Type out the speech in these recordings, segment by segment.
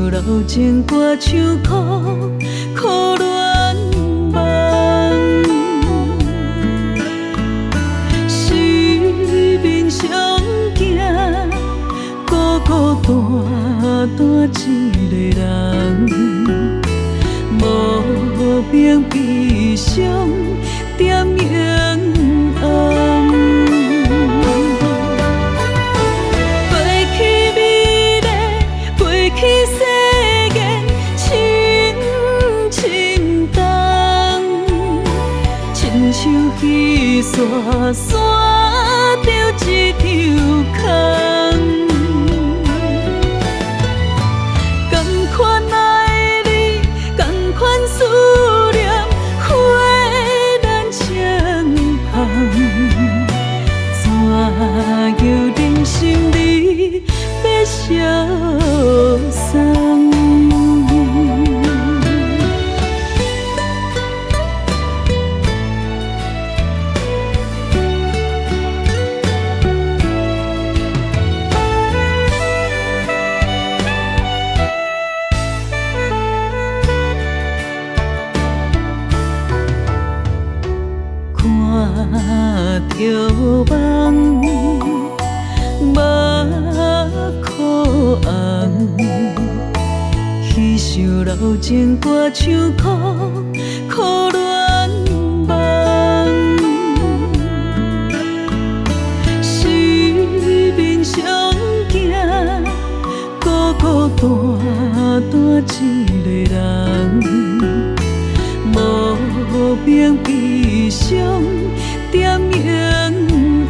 老情歌唱可恋梦。四面相行，孤孤单单一个人，无名悲伤点影暗。飞去美丽，飞去世间，深深冬，亲像彼山山着一条空。同款爱你，同款思念，花咱相逢，怎由人心里要消送？看着梦，目眶红，彼首老情歌唱可恋梦。四面相行，孤孤单单一个人，无名悲伤点影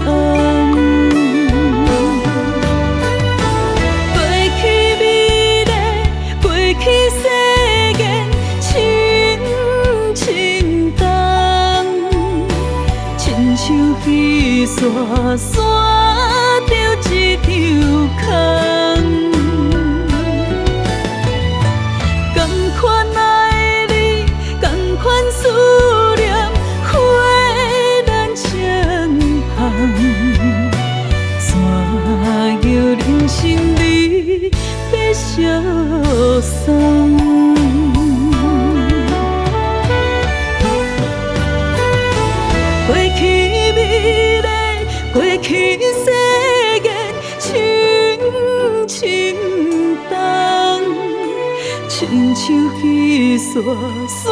暗。飞去美丽，飞去世间，深深冬，亲像彼山山着一条空。同款爱你，同款思念，花咱相逢，怎由人心里要消送？过去美丽，过去世间，深深冬，亲像彼山山